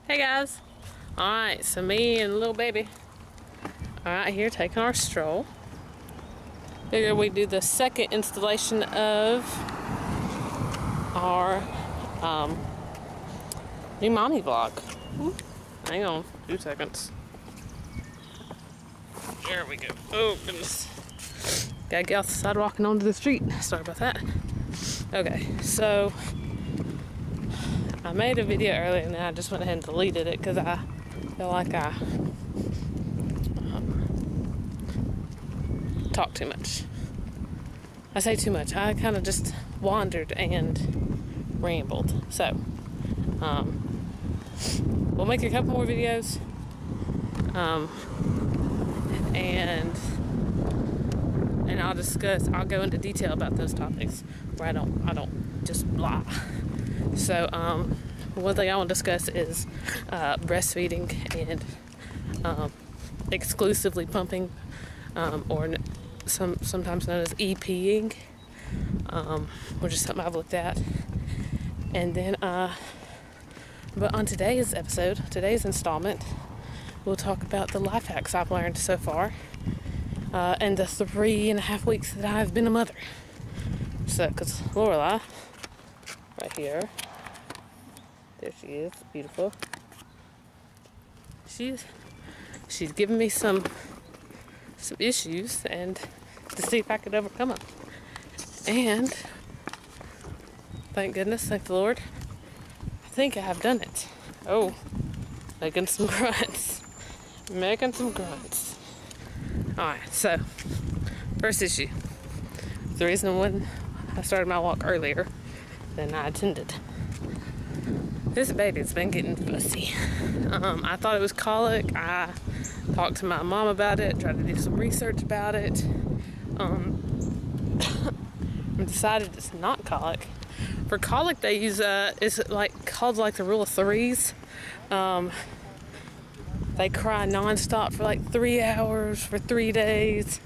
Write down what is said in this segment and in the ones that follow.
Hey guys. Alright, so me and little baby are out here taking our stroll. Figure we do the second installation of our new mommy vlog. Hang on, 2 seconds. There we go. Oh goodness. Gotta get off the sidewalk and onto the street. Sorry about that. Okay, so I made a video earlier and then I just went ahead and deleted it because I feel like I talked too much. I say too much. I kind of just wandered and rambled. So, we'll make a couple more videos. And I'll go into detail about those topics where I don't just blah. So, one thing I want to discuss is breastfeeding and exclusively pumping, or sometimes known as EPing, which is something I've looked at. And then, but on today's installment, we'll talk about the life hacks I've learned so far, and the 3.5 weeks that I've been a mother. So, because Lorelai, right here, there she is, beautiful. She's giving me some issues and to see if I could overcome them. And thank goodness, thank the Lord, I think I have done it. Oh, making some grunts. Alright, so first issue. The reason when I started my walk earlier than I intended. This baby's been getting fussy. I thought it was colic. I talked to my mom about it, tried to do some research about it. Decided it's not colic. For colic, they use it's called the rule of threes. They cry nonstop for like 3 hours for 3 days,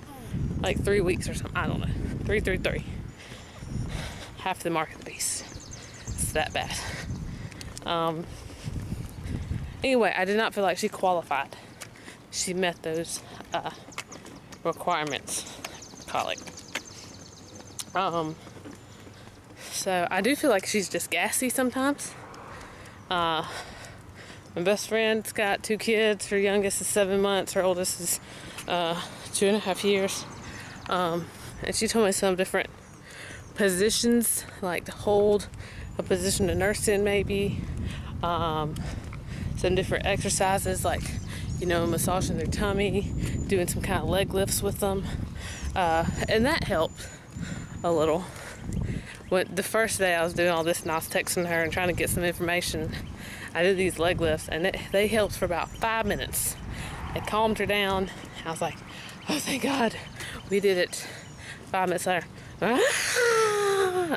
like 3 weeks or something. I don't know. 3. Half the mark of the beast. It's that bad. Anyway, I did not feel like she qualified. She met those requirements. Colic. So I do feel like she's just gassy sometimes. My best friend's got 2 kids. Her youngest is 7 months. Her oldest is 2.5 years. And she told me some different positions, like to hold a position to nurse in, maybe. Some different exercises, like, massaging their tummy, doing some kind of leg lifts with them. And that helped a little. The first day I was doing all this and I was texting her and trying to get some information, I did these leg lifts and they helped for about 5 minutes. It calmed her down. I was like, oh, thank God. We did it. 5 minutes later.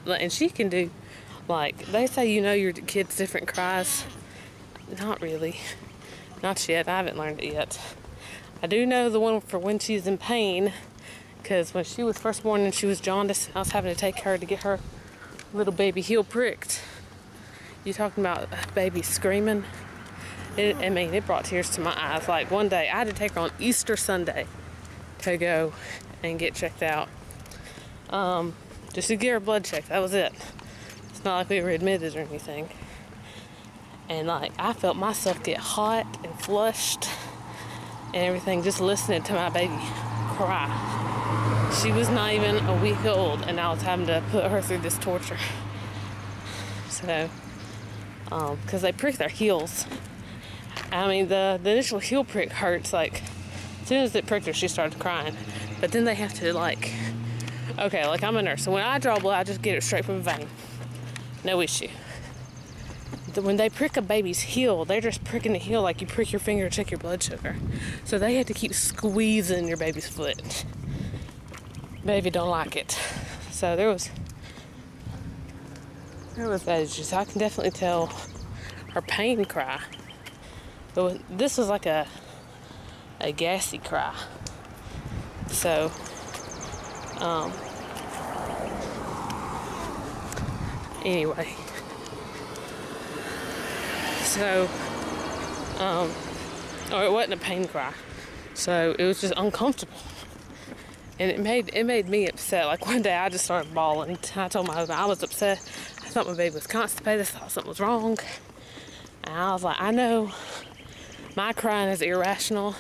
And she can do, they say your kid's different cries. Not really. Not yet. I haven't learned it yet. I do know the one for when she's in pain, because when she was first born and she was jaundiced, I was having to take her to get her little baby heel pricked. You talking about a baby screaming? It brought tears to my eyes. Like, one day, I had to take her on Easter Sunday to go and get checked out. Just to get her blood checked. That was it. It's not like we were admitted or anything. And I felt myself get hot and flushed and everything just listening to my baby cry. She was not even a week old and I was having to put her through this torture. So, because they prick their heels. I mean, the initial heel prick hurts. As soon as it pricked her, she started crying. But then they have to okay, I'm a nurse. So when I draw blood, I just get it straight from the vein. No issue. When they prick a baby's heel, they're just pricking the heel like you prick your finger to check your blood sugar. So they have to keep squeezing your baby's foot. Baby don't like it. So there was edges. I can definitely tell her pain cry. But this was like a gassy cry. So, anyway. So Or it wasn't a pain cry. So it was just uncomfortable. And it made me upset. Like one day I just started bawling. I told my husband I was upset. I thought my baby was constipated. I thought something was wrong. And I was like, I know my crying is irrational,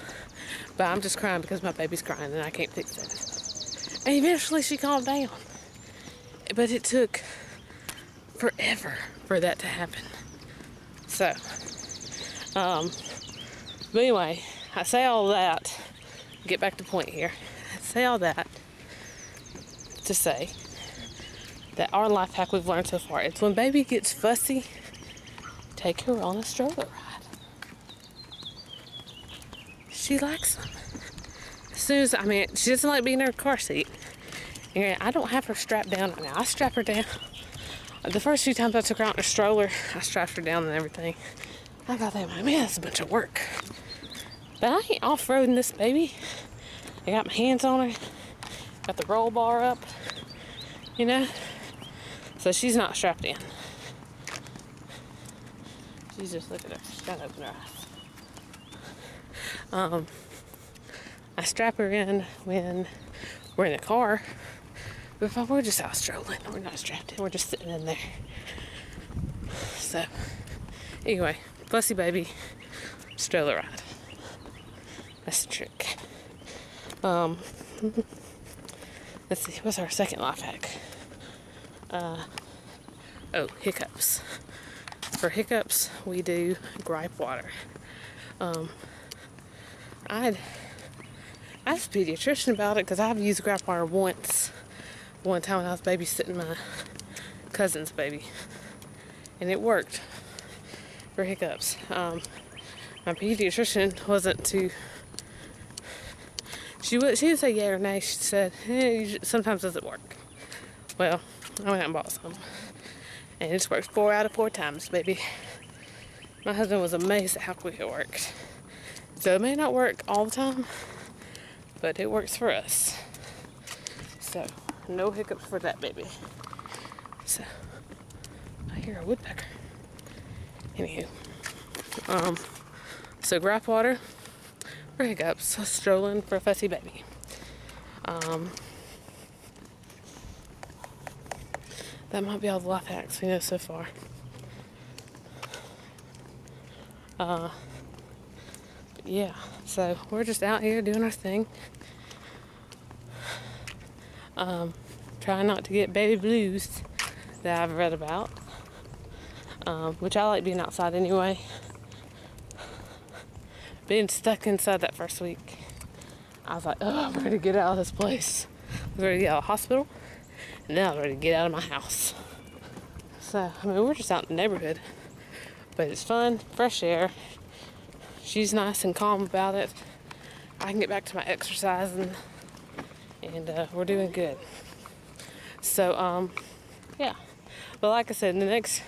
but I'm just crying because my baby's crying and I can't fix it. And eventually she calmed down. But it took forever for that to happen. So, but anyway, I say all that, get back to point here. I say all that to say that our life hack we've learned so far is when baby gets fussy, take her on a stroller ride. She likes them. As soon as, she doesn't like being in her car seat. And I don't have her strapped down right now. I strap her down. The first few times I took her out in a stroller, I strapped her down and everything. I got that, man, that's a bunch of work. But I ain't off-roading this baby. I got my hands on her. Got the roll bar up. You know? So she's not strapped in. She's just, look at her. She's got to open her eyes. I strap her in when we're in the car. But if we're just out strolling, we're not strapped in. We're just sitting in there. So, anyway, fussy baby, stroller ride. That's the trick. Let's see, what's our second life hack? Hiccups. For hiccups, we do gripe water. I asked a pediatrician about it because I've used gripe water one time when I was babysitting my cousin's baby, and it worked for hiccups. My pediatrician wasn't too. She would say yeah or nay. She said sometimes doesn't work. Well, I went out and bought some, and it's worked 4 out of 4 times, baby. My husband was amazed at how quick it worked. So it may not work all the time, but it works for us. So no hiccups for that baby. So I hear a woodpecker. Anywho, so gripe water for hiccups, strolling for a fussy baby. That might be all the life hacks we know so far. Yeah, so we're just out here doing our thing. Trying not to get baby blues that I've read about, which I like being outside anyway. Being stuck inside that first week, I was like, oh, I'm ready to get out of this place. I was ready to get out of the hospital, and then I was ready to get out of my house. So, we're just out in the neighborhood, but it's fun, fresh air. She's nice and calm about it. I can get back to my exercising, and we're doing good. So, yeah. But like I said, in the next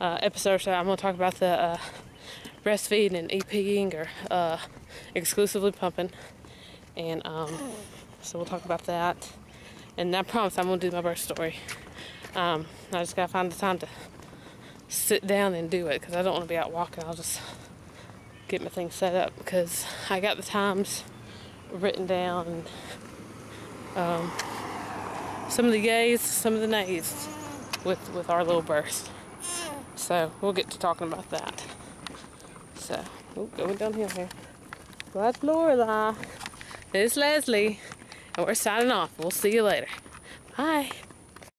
episode or so, I'm going to talk about the breastfeeding and EPing, or exclusively pumping. And so we'll talk about that. And I promise I'm going to do my birth story. I just got to find the time to sit down and do it, because I don't want to be out walking. I'll just get my thing set up, because I got the times written down, and some of the yays, some of the nays with our little birth. So we'll get to talking about that. So, going downhill here. Well, that's Lorelai. This is Leslie, and we're signing off. We'll see you later. Bye.